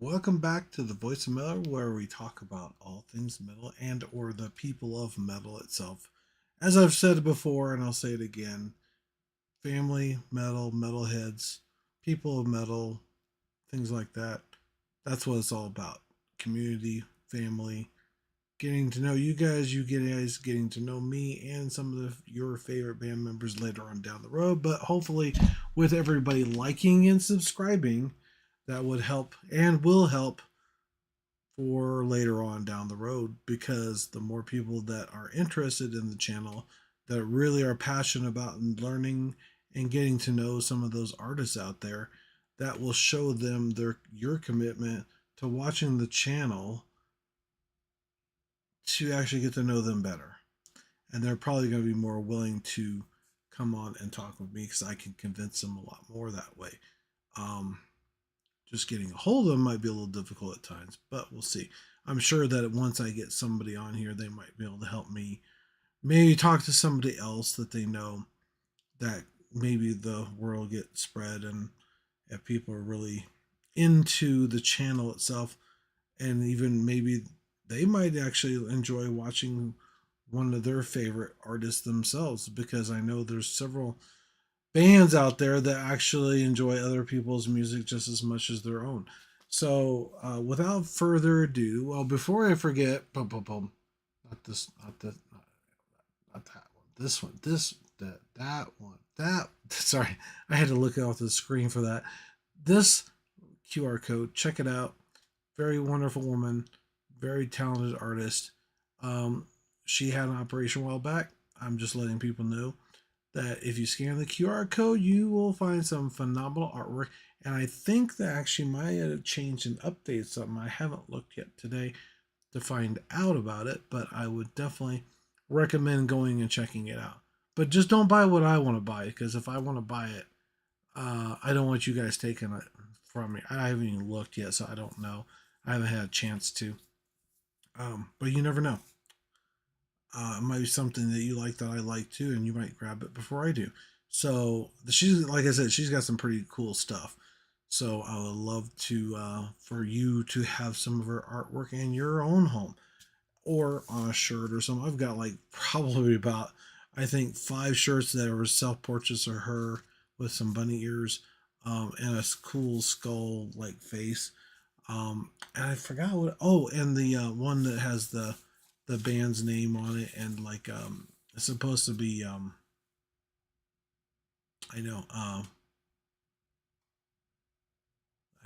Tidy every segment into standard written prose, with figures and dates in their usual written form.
Welcome back to the Voice of Metal, where we talk about all things metal and or the people of metal itself. As I've said before, and I'll say it again, family, metal, metalheads, people of metal, things like that. That's what it's all about. Community, family, getting to know you guys getting to know me and some of your favorite band members later on down the road. But hopefully, with everybody liking and subscribing, that would help and will help for later on down the road, because the more people that are interested in the channel, that really are passionate about learning and getting to know some of those artists out there, that will show them your commitment to watching the channel to actually get to know them better. And they're probably going to be more willing to come on and talk with me because I can convince them a lot more that way. Um, just getting a hold of them might be a little difficult at times, but we'll see. I'm sure that once I get somebody on here, they might be able to help me maybe talk to somebody else that they know, that maybe the word will get spread, and if people are really into the channel itself, and even maybe they might actually enjoy watching one of their favorite artists themselves, because I know there's several bands out there that actually enjoy other people's music just as much as their own. So, without further ado, well, before I forget, boom, boom, boom, not this, not that, not that one, this one, this, that one, that. Sorry, I had to look off the screen for that. This QR code, check it out. Very wonderful woman, very talented artist. Um, she had an operation a while back. I'm just letting people know that if you scan the QR code, you will find some phenomenal artwork. And I think that actually might have changed and updated something. I haven't looked yet today to find out about it, but I would definitely recommend going and checking it out. But just don't buy what I want to buy, because if I want to buy it, I don't want you guys taking it from me. I haven't even looked yet, so I don't know. I haven't had a chance to. But you never know. It might be something that you like that I like too, and you might grab it before I do. So she's, like I said, she's got some pretty cool stuff. So I would love to, for you to have some of her artwork in your own home or on a shirt or something. I've got like probably about, I think, 5 shirts that are self portraits of her with some bunny ears, and a cool skull like face. And I forgot what. Oh, and the one that has the band's name on it, and like it's supposed to be I know I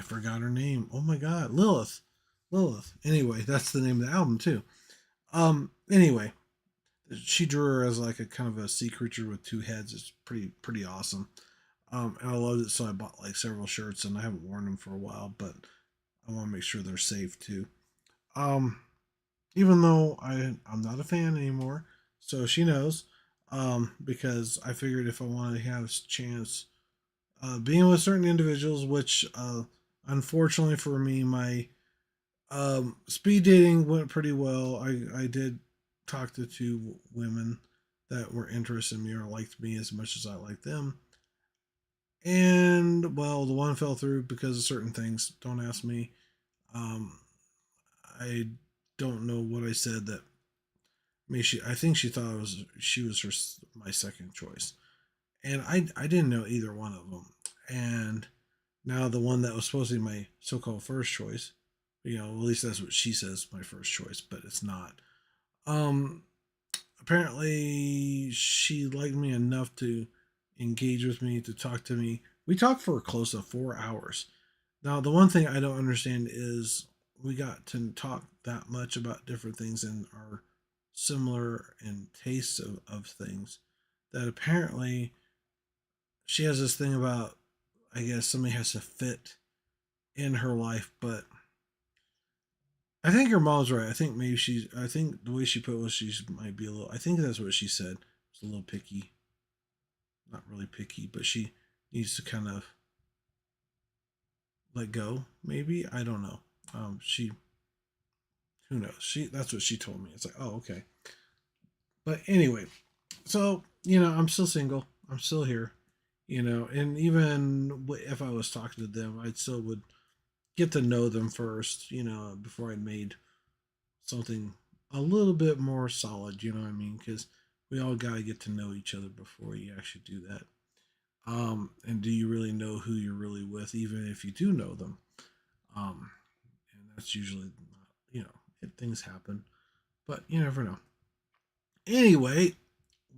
forgot her name. Oh my god, Lilith. Lilith. Anyway, that's the name of the album too. Anyway, she drew her as like a kind of a sea creature with two heads. It's pretty awesome. And I loved it, so I bought like several shirts, and I haven't worn them for a while, but I want to make sure they're safe too. Um, Even though I'm not a fan anymore, so she knows. Because I figured if I wanted to have a chance, being with certain individuals, which unfortunately for me, my speed dating went pretty well. I did talk to 2 women that were interested in me or liked me as much as I liked them. And well, the one fell through because of certain things. Don't ask me. Um, I don't know what I said that made she. I think she thought she was my second choice, and I didn't know either one of them. And now the one that was supposed to be my so-called first choice, at least that's what she says, my first choice, but it's not. Um, Apparently she liked me enough to engage with me, to talk to me. We talked for close to 4 hours. Now, the one thing I don't understand is we got to talk that much about different things and our similar in tastes of things, that apparently she has this thing about, I guess somebody has to fit in her life. But I think her mom's right. I think the way she put it was she might be a little, I think that's what she said. It's a little picky. Not really picky, but she needs to kind of let go, maybe. I don't know. Who knows? That's what she told me. It's like, oh, okay. But anyway, so, I'm still single. I'm still here. And even if I was talking to them, I still would get to know them first, before I made something a little bit more solid, you know what I mean? Because we all got to get to know each other before you actually do that. And do you really know who you're really with, even if you do know them? And that's usually, things happen, but you never know. Anyway,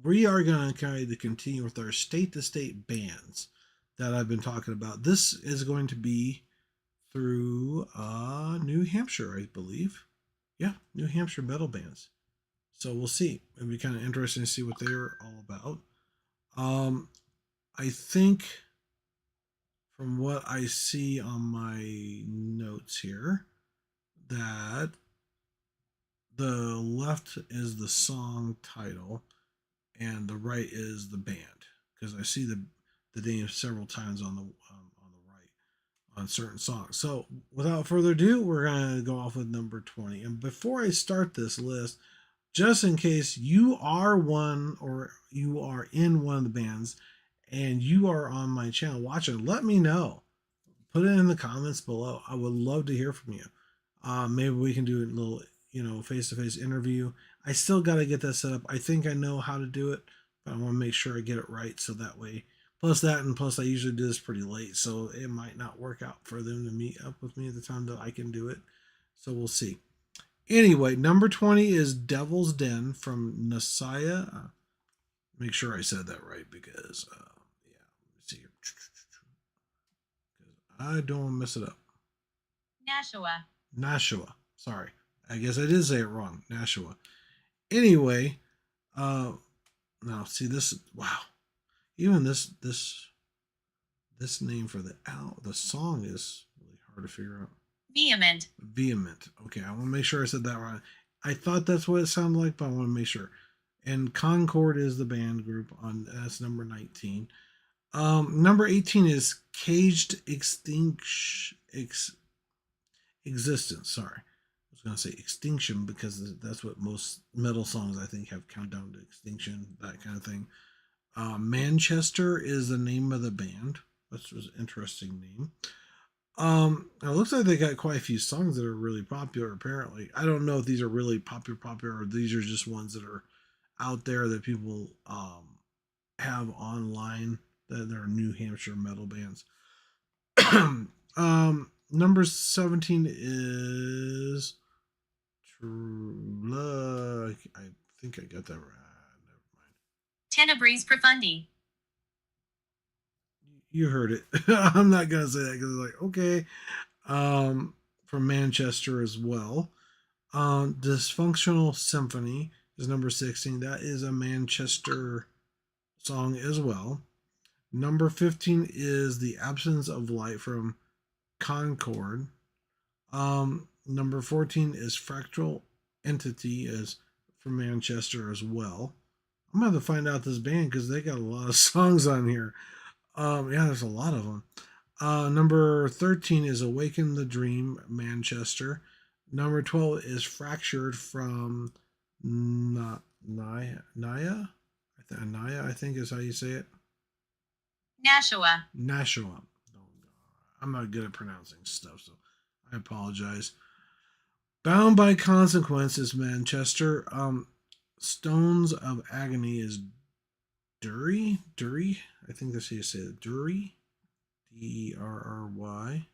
we are going to kind of continue with our state to state bands that I've been talking about. This is going to be through New Hampshire, I believe. Yeah, New Hampshire metal bands. So we'll see. It'll be kind of interesting to see what they're all about. Um, I think from what I see on my notes here, that the left is the song title and the right is the band, because I see the name several times on the right on certain songs. So without further ado, we're gonna go off with number 20. And before I start this list, just in case you are one or you are in one of the bands and you are on my channel watching, let me know. Put it in the comments below. I would love to hear from you. Maybe we can do a little, face to face interview. I still got to get that set up. I think I know how to do it, but I want to make sure I get it right so that way. Plus that, and plus I usually do this pretty late, so it might not work out for them to meet up with me at the time that I can do it. So we'll see. Anyway, number 20 is Devil's Den from Nasaya. Make sure I said that right because, yeah, let's see here. I don't want to mess it up. Nashua. Nashua. Sorry. I guess I did say it wrong. Nashua. Anyway, uh now see this, wow. Even this name for the song is really hard to figure out. Vehement. Vehement. Okay, I want to make sure I said that right. I thought that's what it sounded like, but I want to make sure. And Concord is the band group on that's number 19. Number 18 is Caged Extinction Existence. Sorry. I was going to say extinction because that's what most metal songs I think have countdown to extinction, that kind of thing. Manchester is the name of the band. That's an interesting name. It looks like they got quite a few songs that are really popular. Apparently, I don't know if these are really popular, or these are just ones that are out there that people have online. That are New Hampshire metal bands. Number 17 is True Love. I think I got that right. Never mind. Tenebris Profundi. You heard it. I'm not gonna say that because it's like okay. From Manchester as well. Dysfunctional Symphony is number 16. That is a Manchester song as well. Number 15 is The Absence of Light from Concord. Number 14 is Fractal Entity is from Manchester as well. I'm gonna have to find out this band because they got a lot of songs on here. Yeah, there's a lot of them. Number 13 is Awaken the Dream, Manchester. Number 12 is Fractured from Naya. Naya, I think is how you say it. Nashua. Nashua. I'm not good at pronouncing stuff, so I apologize. Bound by Consequences, Manchester. Stones of Agony is Dury. Dury. I think that's how you say it. Dury. Derry.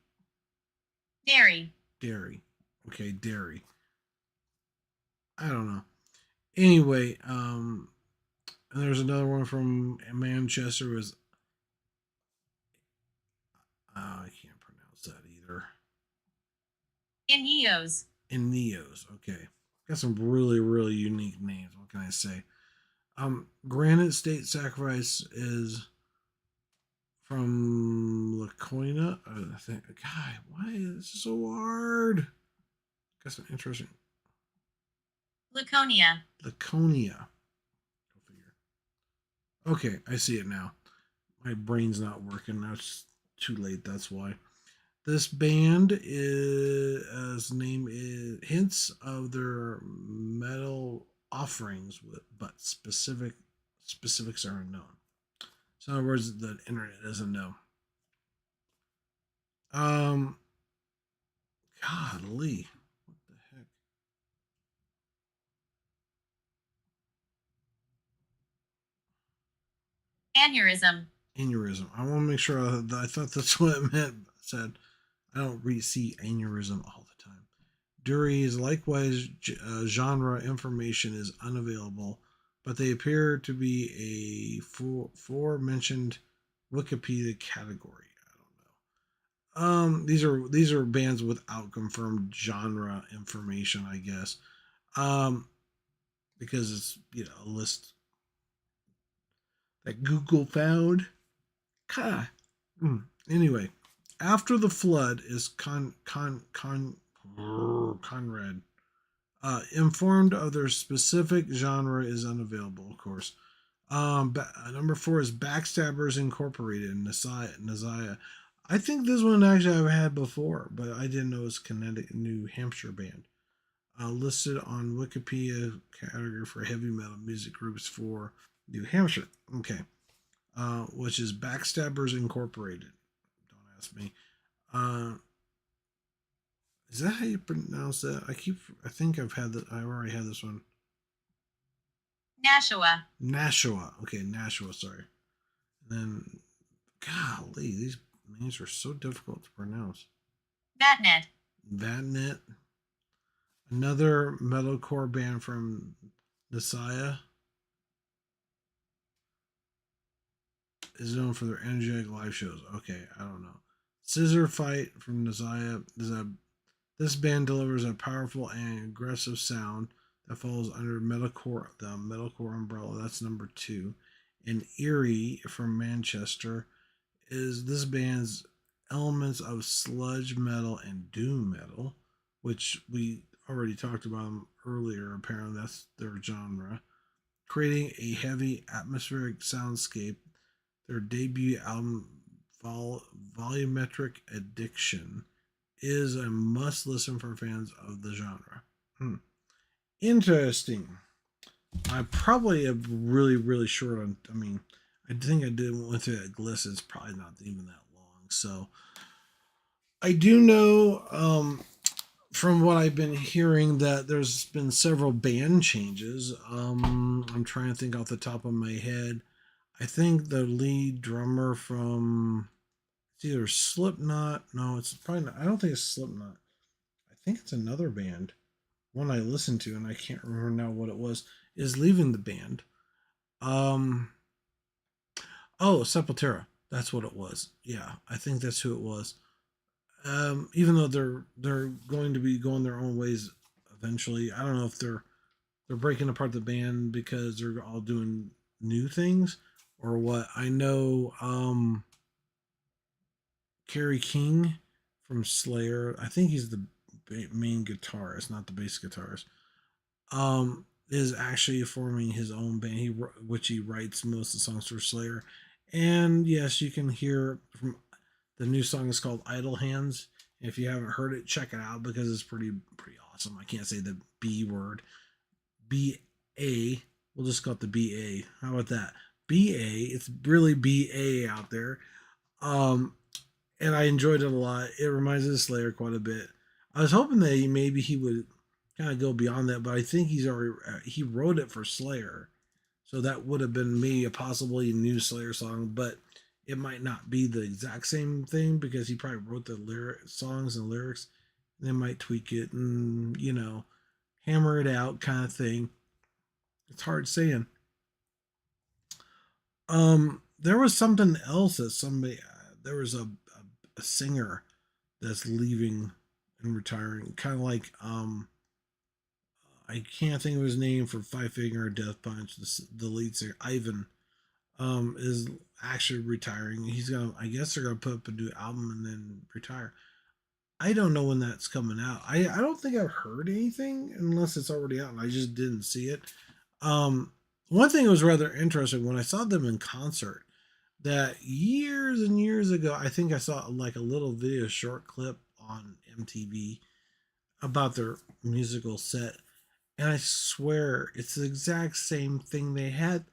Derry. Derry. Okay, Derry. I don't know. Anyway, and there's another one from Manchester was I can't pronounce that either. Ineos. Ineos. Okay. Got some really unique names. What can I say? Granite State Sacrifice is from Laconia. I think. God, why is this so hard? Got some interesting. Laconia. Laconia. Go figure. Okay, I see it now. My brain's not working. Now it's too late. That's why. This band is name is hints of their metal offerings, but specifics are unknown. So in other words, the internet doesn't know. Um, Golly. What the heck? Aneurysm. Aneurysm. I want to make sure I thought that's what it meant. I said I don't see aneurysm all the time. Duries, likewise, genre information is unavailable, but they appear to be a forementioned Wikipedia category. I don't know. These are bands without confirmed genre information, I guess. Um, because it's a list that Google found. Ka. Anyway, after the flood is Conrad. Informed of their specific genre is unavailable, of course. Number 4 is Backstabbers Incorporated in Nasiah. I think this one actually I've had before, but I didn't know it was Connecticut, New Hampshire band. Listed on Wikipedia category for heavy metal music groups for New Hampshire. Okay. Which is Backstabbers Incorporated. Don't ask me. Is that how you pronounce that? I think I've already had this one. Nashua. Nashua. Okay, Nashua, sorry. And then, golly, these names are so difficult to pronounce. Vatnet. Vatnet. Another metalcore band from Nasiah is known for their energetic live shows. Okay, I don't know. Scissor Fight from Nasiah. This band delivers a powerful and aggressive sound that falls under the metalcore umbrella. That's number 2. And Erie from Manchester is this band's elements of sludge metal and doom metal, which we already talked about them earlier. Apparently, that's their genre. Creating a heavy atmospheric soundscape. Their debut album, Volumetric Addiction, is a must listen for fans of the genre. Interesting. I probably am really, really short on. I think I did went through that list. It's probably not even that long. So I do know from what I've been hearing that there's been several band changes. I'm trying to think off the top of my head. I think the lead drummer from it's either Slipknot. No, it's probably not. I don't think it's Slipknot. I think it's another band. One I listened to, and I can't remember now what it was, is leaving the band. Um, oh, Sepultura. That's what it was. Yeah, I think that's who it was. Even though they're going to be going their own ways eventually. I don't know if they're breaking apart the band because they're all doing new things or what. I know Kerry King from Slayer. I think he's the main guitarist, not the bass guitarist. Is actually forming his own band, which he writes most of the songs for Slayer. And yes, you can hear from the new song is called Idle Hands. If you haven't heard it, check it out because it's pretty awesome. I can't say the B word. B-A. We'll just call it the B-A. How about that? B-A. It's really B-A out there. And I enjoyed it a lot. It reminds me of Slayer quite a bit. I was hoping that maybe he would kind of go beyond that, but I think he wrote it for Slayer, so that would have been maybe a possibly new Slayer song, but it might not be the exact same thing because he probably wrote the songs and lyrics, and they might tweak it and hammer it out kind of thing. It's hard saying. There was something else that somebody there was a singer that's leaving and retiring, kind of like I can't think of his name for Five Finger Death Punch. The lead singer Ivan is actually retiring. I guess they're gonna put up a new album and then retire. I don't know when that's coming out. I don't think I've heard anything unless it's already out and I just didn't see it. One thing that was rather interesting when I saw them in concert that years and years ago, I think I saw like a little video short clip on MTV about their musical set. And I swear it's the exact same thing they had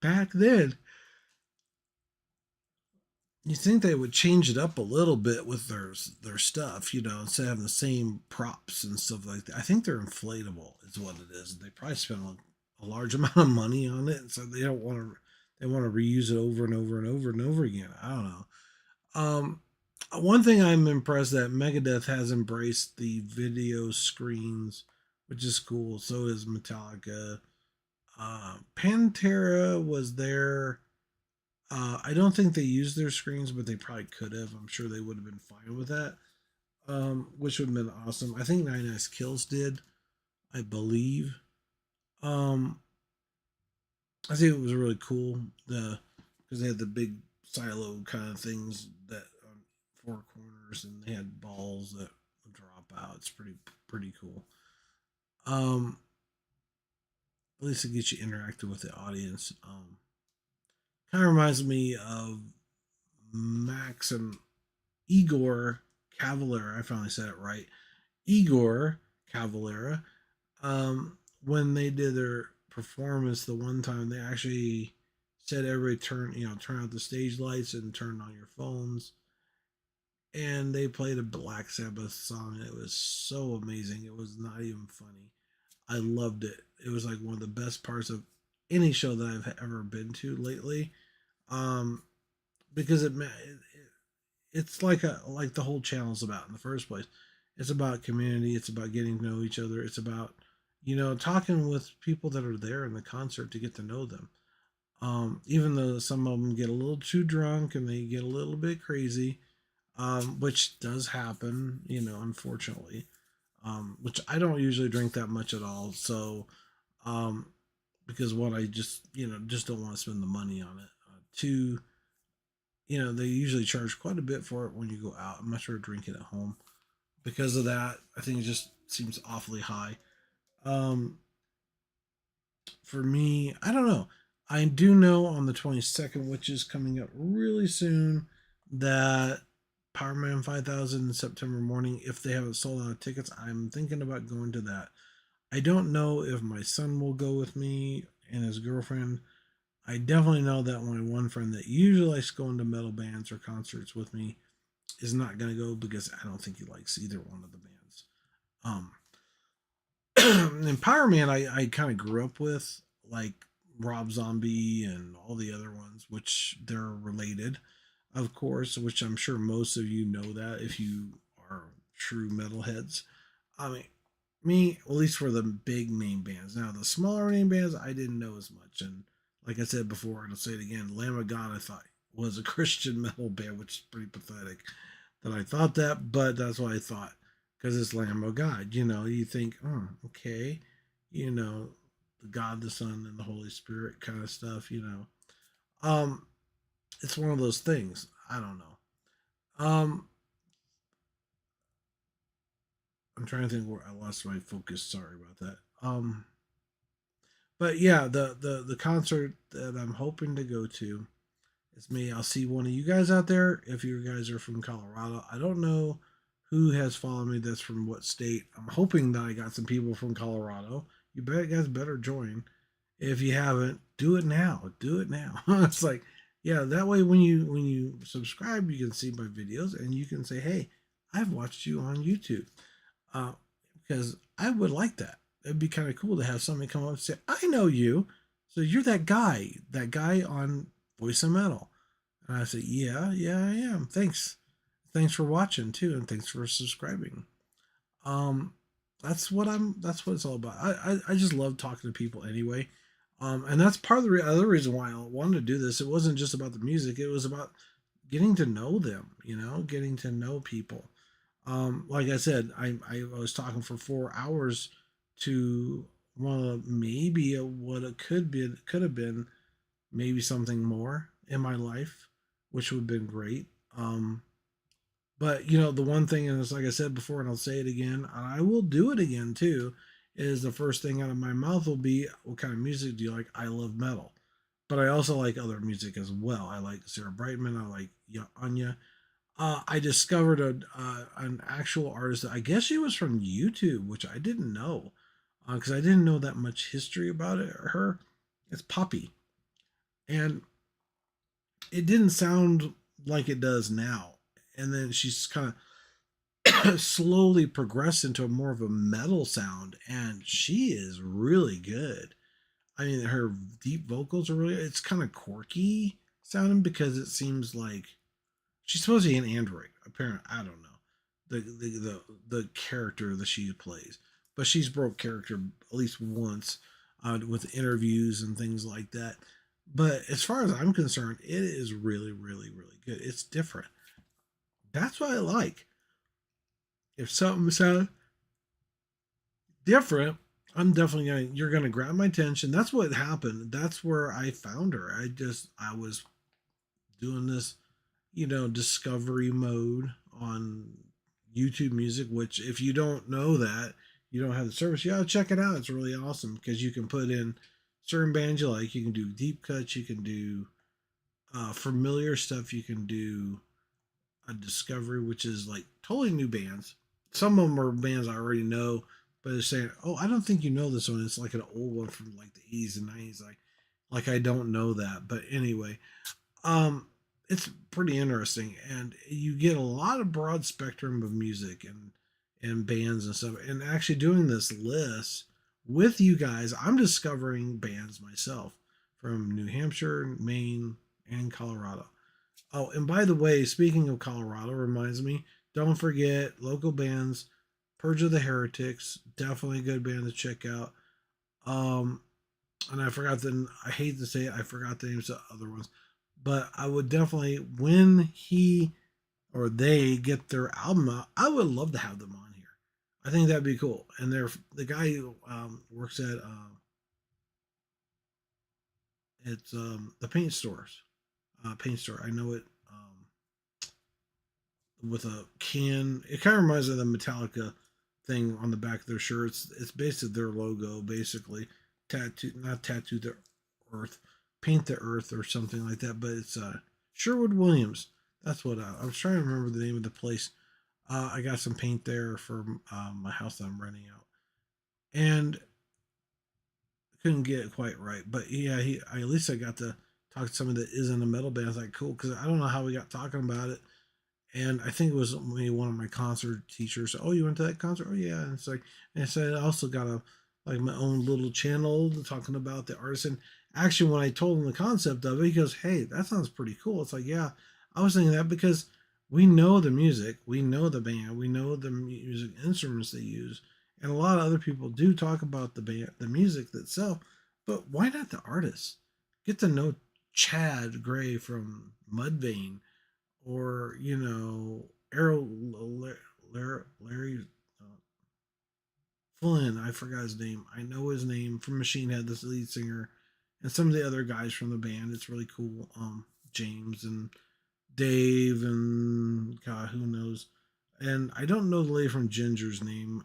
back then. you think they would change it up a little bit with their stuff, instead of having the same props and stuff like that. I think they're inflatable, is what it is. They probably spend a large amount of money on it, so they don't want to. They want to reuse it over and over and over and over again. I don't know. Um, One thing I'm impressed that Megadeth has embraced the video screens, which is cool. So is Metallica. Pantera was there. I don't think they used their screens, but they probably could have. I'm sure they would have been fine with that, which would have been awesome. I think Nine Nice Kills did, I believe. Um, I think it was really cool because they had the big silo kind of things that on four corners, and they had balls that would drop out. It's pretty cool. Um, at least it gets you interactive with the audience. Kind of reminds me of Max and Igor Cavalera. I finally said it right. Igor Cavalera. When they did their performance the one time, they actually said everybody turn out the stage lights and turn on your phones. And they played a Black Sabbath song. It was so amazing. It was not even funny. I loved it. It was like one of the best parts of any show that I've ever been to lately. Um, because it's like the whole channel's about in the first place. It's about community. It's about getting to know each other. It's about talking with people that are there in the concert to get to know them. Even though some of them get a little too drunk and they get a little bit crazy, which does happen, unfortunately. Which I don't usually drink that much at all. So, um, because one, I just don't want to spend the money on it. Two, they usually charge quite a bit for it when you go out. I'm not sure drinking at home. Because of that, I think it just seems awfully high. Um, for me, I don't know. I do know on the 22nd, which is coming up really soon, that Powerman 5000 in September morning, if they haven't sold out of tickets, I'm thinking about going to that. I don't know if my son will go with me and his girlfriend. I definitely know that my one friend that usually likes going to metal bands or concerts with me is not going to go because I don't think he likes either one of the bands. Um, and Power Man, I kind of grew up with, like Rob Zombie and all the other ones, which they're related, of course, which I'm sure most of you know that if you are true metalheads. I mean, me, at least for the big name bands. Now, the smaller name bands, I didn't know as much. And like I said before, and I'll say it again, Lamb of God, I thought was a Christian metal band, which is pretty pathetic that I thought that, but that's what I thought because it's Lamb of God. You think, oh, okay, the God, the Son, and the Holy Spirit kind of stuff. Um, it's one of those things. I don't know. I'm trying to think where I lost my focus. Sorry about that. But yeah, the concert that I'm hoping to go to is me. I'll see one of you guys out there if you guys are from Colorado. I don't know who has followed me that's from what state. I'm hoping that I got some people from Colorado. You guys better join. If you haven't, do it now. Do it now. It's like, yeah, that way when you subscribe, you can see my videos and you can say, hey, I've watched you on YouTube. Uh, because I would like that. It'd be kind of cool to have somebody come up and say, I know you. So you're that guy on Voice of Metal. And I say, yeah, yeah, I am. Thanks. Thanks for watching too, and thanks for subscribing. Um, that's what it's all about. I just love talking to people anyway. And that's part of the other reason why I wanted to do this. It wasn't just about the music, it was about getting to know them, getting to know people. Like I said, I was talking for 4 hours to one of maybe what it could have been maybe something more in my life, which would have been great. But the one thing is, like I said before, and I'll say it again, and I will do it again too, is the first thing out of my mouth will be, "What kind of music do you like?" I love metal, but I also like other music as well. I like Sarah Brightman. I like Anya. I discovered an actual artist. I guess she was from YouTube, which I didn't know, because I didn't know that much history about it. Her, it's Poppy, and it didn't sound like it does now. And then she's kind of slowly progressed into a more of a metal sound, and she is really good. I mean, her deep vocals are really, it's kind of quirky sounding because it seems like she's supposed to be an android. Apparently, I don't know the character that she plays, but she's broke character at least once with interviews and things like that. But as far as I'm concerned, it is really, really, really good. It's different. That's what I like. If something sounds different, I'm definitely gonna, you're gonna grab my attention. That's what happened. That's where I found her. I was doing this, discovery mode on YouTube Music, which if you don't know that, you don't have the service, you gotta check it out. It's really awesome because you can put in certain bands you like. You can do deep cuts, you can do familiar stuff, you can do a discovery, which is like totally new bands. Some of them are bands I already know, but they're saying, "Oh, I don't think you know this one." It's like an old one from like the 80s and 90s. Like I don't know that. But anyway, um, it's pretty interesting, and you get a lot of broad spectrum of music and bands and stuff. And actually doing this list with you guys, I'm discovering bands myself from New Hampshire, Maine, and Colorado. Oh, and by the way, speaking of Colorado, reminds me, don't forget local bands, Purge of the Heretics, definitely a good band to check out. Um, and I hate to say it, I forgot the names of the other ones, but I would definitely, when he or they get their album out, I would love to have them on here. I think that'd be cool. And they're the guy who works at it's the paint store. I know it. With a can. It kind of reminds me of the Metallica thing on the back of their shirts. It's basically their logo, basically tattoo, not tattoo the earth, paint the earth or something like that. But it's Sherwood Williams. That's what I was trying to remember the name of the place. I got some paint there for my house that I'm renting out, and couldn't get it quite right. But yeah, at least I got to talk to somebody that is in a metal band. I was like, cool, because I don't know how we got talking about it. And I think it was maybe one of my concert teachers. Oh, you went to that concert? Oh, yeah. And it's like, and so I also got a like my own little channel talking about the artist. And actually, when I told him the concept of it, he goes, "Hey, that sounds pretty cool." It's like, yeah, I was thinking that because we know the music, we know the band, we know the music instruments they use, and a lot of other people do talk about the band, the music itself. But why not the artist? Get to know Chad Gray from Mudvayne, or Errol Larry Flynn. I forgot his name. I know his name from Machine Head, this lead singer, and some of the other guys from the band. It's really cool. James and Dave and God, who knows? And I don't know the lady from Ginger's name.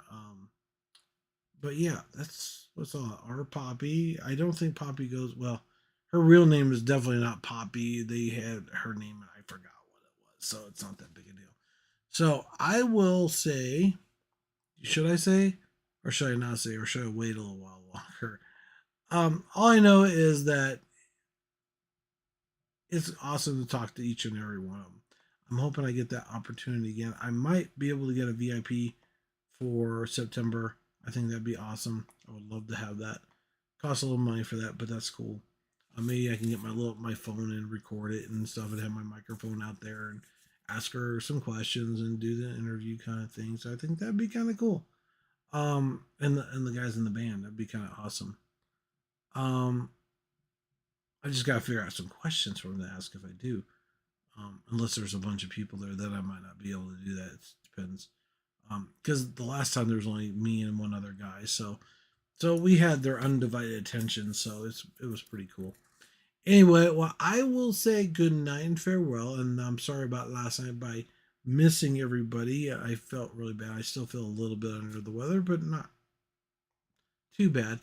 But yeah, that's what's on our Poppy. I don't think Poppy goes well. Her real name is definitely not Poppy. They had her name and I forgot what it was, so it's not that big a deal. So I will say, should I say, or should I not say, or should I wait a little while longer? All I know is that it's awesome to talk to each and every one of them. I'm hoping I get that opportunity again. I might be able to get a VIP for September. I think that'd be awesome. I would love to have that. Costs a little money for that, but that's cool. Maybe I can get my phone and record it and stuff, and have my microphone out there and ask her some questions and do the interview kind of thing. So I think that'd be kind of cool. And the guys in the band, that'd be kind of awesome. Um, I just gotta figure out some questions for them to ask if I do. Unless there's a bunch of people there, that I might not be able to do that. It depends. Because the last time there was only me and one other guy, so we had their undivided attention. So it was pretty cool. Anyway, well, I will say good night and farewell. And I'm sorry about last night by missing everybody. I felt really bad. I still feel a little bit under the weather, but not too bad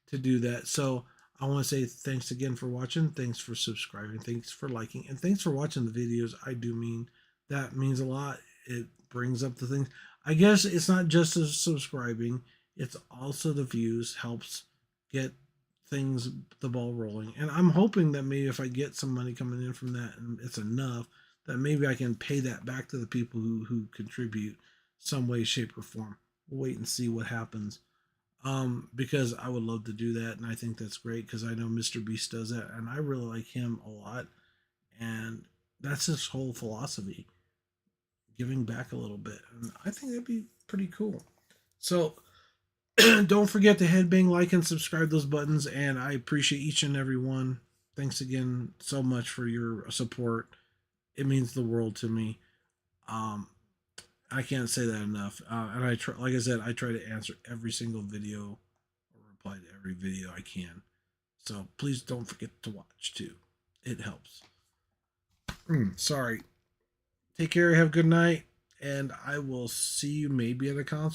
to do that. So I want to say thanks again for watching. Thanks for subscribing. Thanks for liking. And thanks for watching the videos. I do mean that means a lot. It brings up the things. I guess it's not just the subscribing, it's also the views, helps get the ball rolling. And I'm hoping that maybe if I get some money coming in from that and it's enough, that maybe I can pay that back to the people who contribute some way, shape, or form. We'll wait and see what happens. Because I would love to do that, and I think that's great because I know Mr. Beast does that, and I really like him a lot, and that's his whole philosophy, giving back a little bit, and I think that'd be pretty cool. So don't forget to head bang, like, and subscribe those buttons, and I appreciate each and every one. Thanks again so much for your support. It means the world to me. Um, I can't say that enough. And I try, like I said, I try to answer every single video or reply to every video I can. So please don't forget to watch too. It helps. Sorry. Take care. Have a good night. And I will see you maybe at a concert.